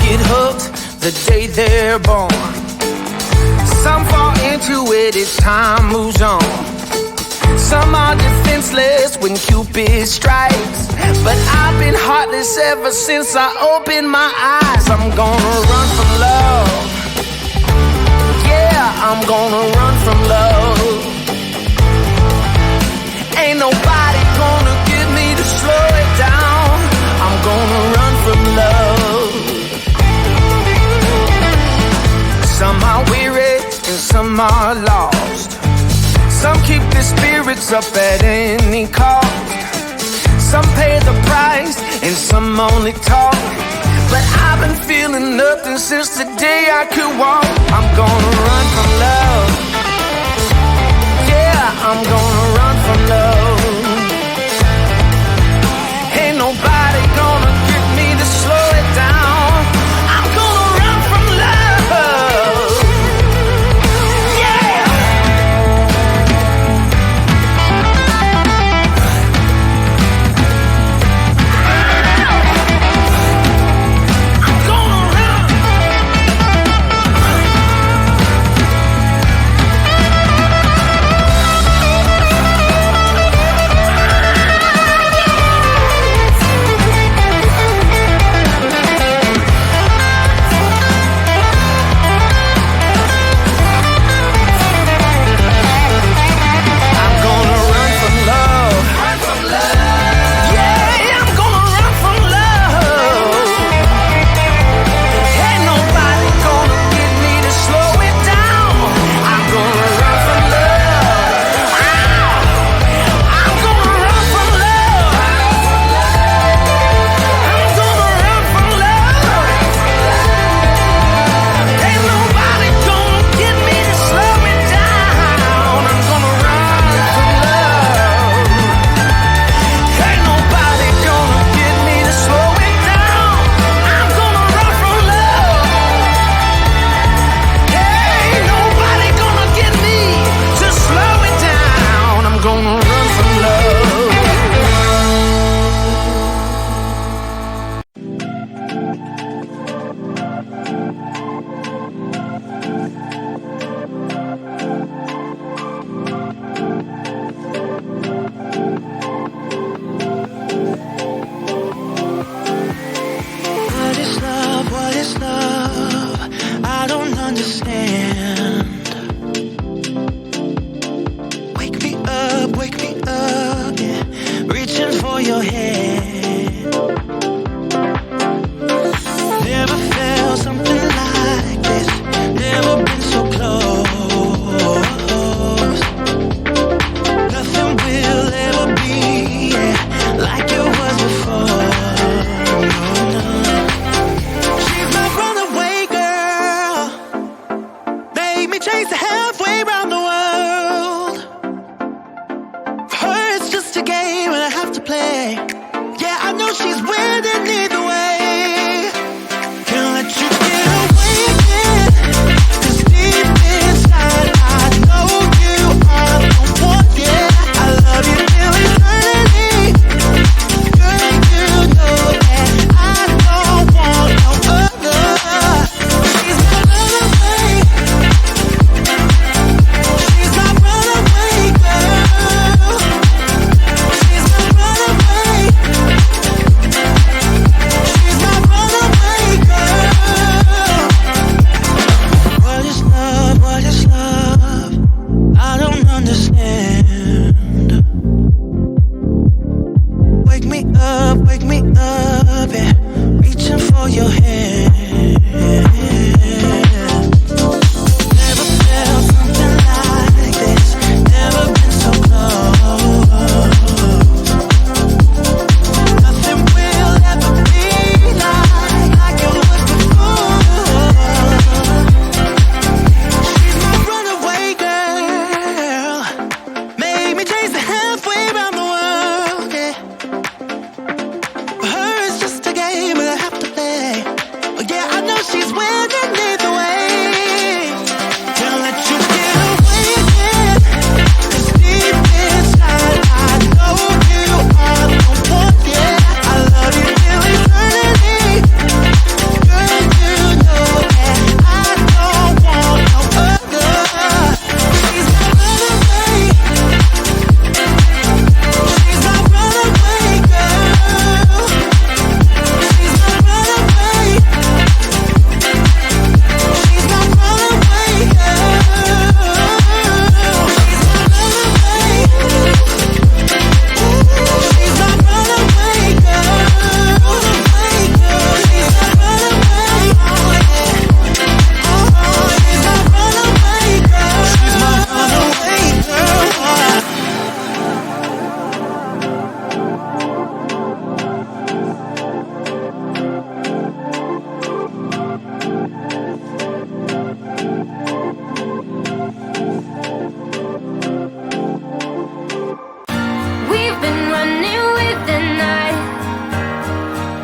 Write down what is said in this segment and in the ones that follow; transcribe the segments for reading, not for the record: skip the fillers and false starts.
get hooked the day they're born. Some fall into it as time moves on. Some are defenseless when Cupid strikes, but I've been heartless ever since I opened my eyes. I'm gonna run from love. Yeah, I'm gonna run from love. Ain't nobody gonna get me to slow it down. I'm gonna run from love. Some are weary and some are lost. Some keep their spirits up at any cost. Some pay the price and some only talk. But I've been feeling nothing since the day I could walk. I'm gonna run from love. Yeah, I'm gonna run from love. Ain't nobody gonna get me to slow it down. I'm gonna run from love. Yeah. I'm gonna run.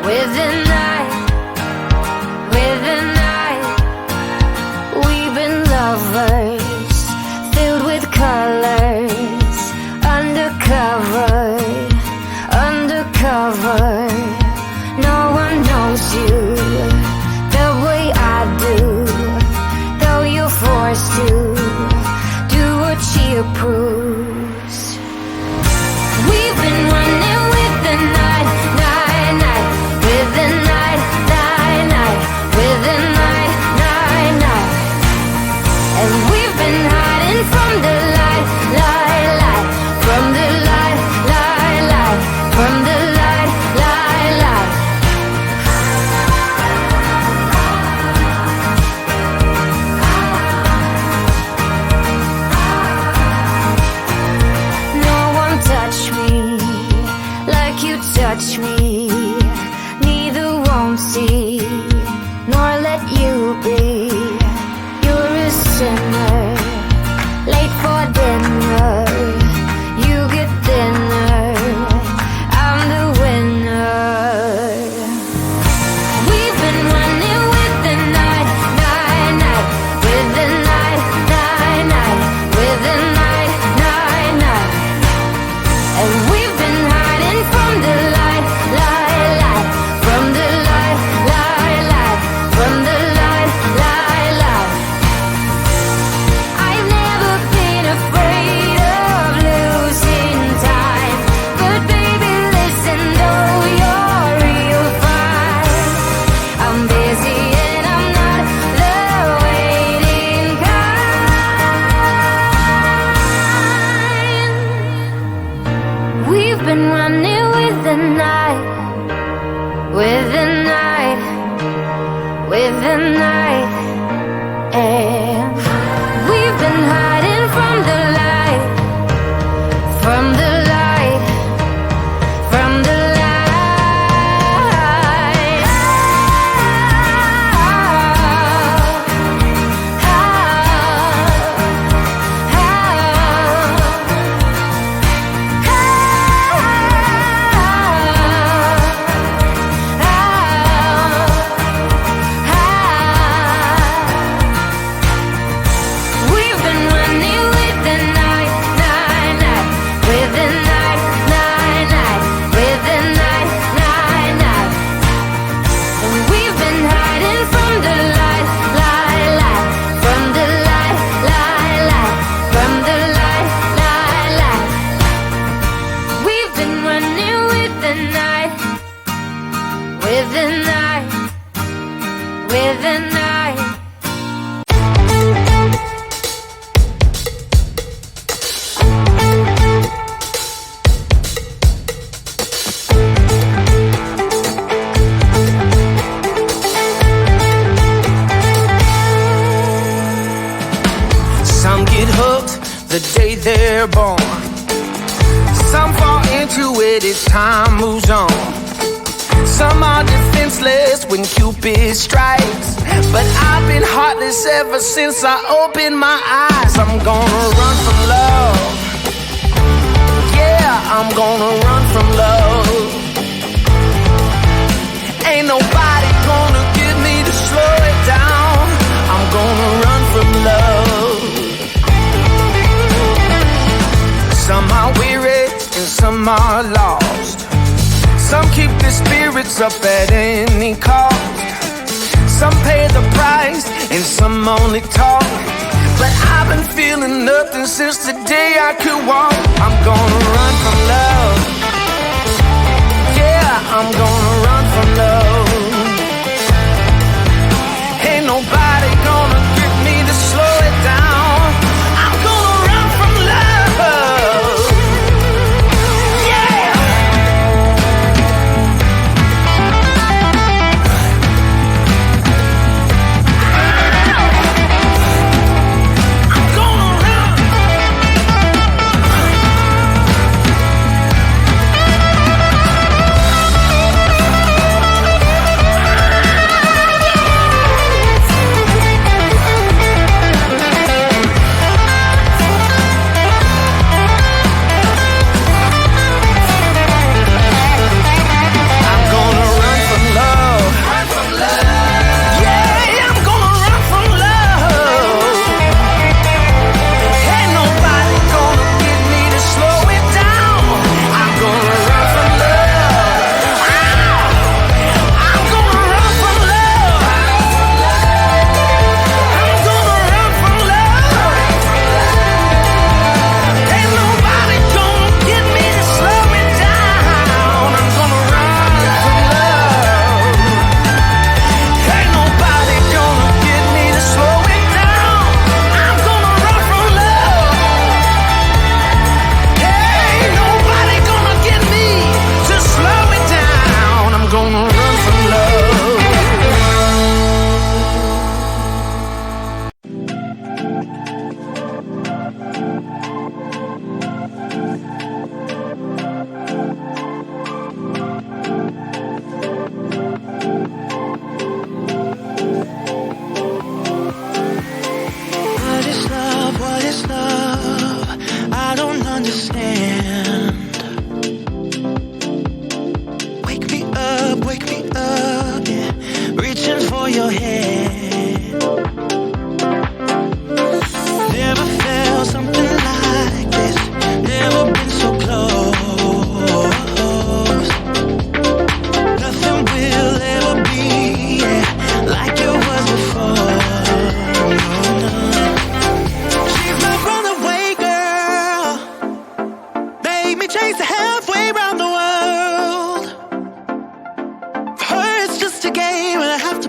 with the night, with the night. We've been lovers, filled with colors, undercover, undercover. No one knows you the way I do, though you're forced to do what she approves. We've been running with the night, night, night, with the night, night, night, with the night, night, night. And we've been hiding from the light, light, light, from the light, light, light, from the light, light, light. No one touched me like you touch me. Neither won't see nor let you be. You're a sinner, late for dinner. You get thinner, I'm the winner. We've been running with the night, night, night, with the night, night, night, with the night, night, night. And we've been hiding from the light, light, light, from the light, light, light, from the light, light, light. I've never been afraid of losing time, but baby listen, though you're real fine. I'm busy and I'm not the waiting kind. We've been running with the night, with the night, with the night. And we've been hiding from the light, from the light, from the light. We've been running with the night, night, night, with the night, night, night, with the night, night, night. And we've been hiding from the light, light, light, from the light, light, light, from the light, light, light. We've been running with the night, with the night, with the night. Some get hooked the day they're born. Some fall into it as time moves on. Some are defenseless when Cupid strikes, but I've been heartless ever since I opened my eyes. I'm gonna run from love. Yeah, I'm gonna run from love. Ain't nobody gonna get me to slow it down. I'm gonna run from love. Some are weary and some are lost. Some keep their spirits up at any cost. Some pay the price and some only talk. But I've been feeling nothing since the day I could walk. I'm gonna run from love. Yeah, I'm gonna run from love. Ain't nobody gonna get me to slow it down. I'm gonna run from love. Yeah. I'm gonna run.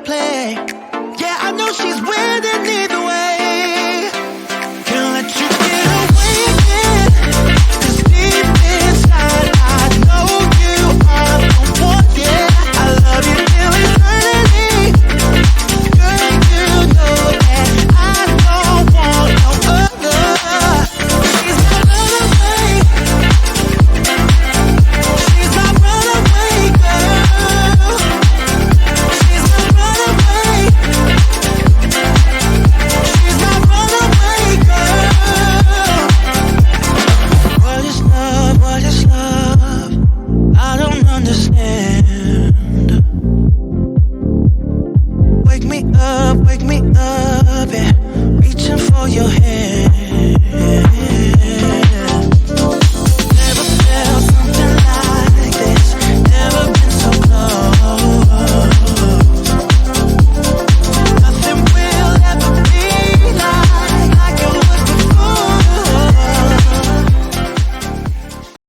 play. Yeah, I know she's winning either way. Can't let you get away again. 'Cause deep inside I know you are the one. Yeah, I love you till eternity. Girl, you know that I don't want no other. She's my runaway. She's my runaway girl. She's my runaway. She's my runaway girl. What is love? What is love? I don't understand. Wake me up, yeah. Reaching for your hand.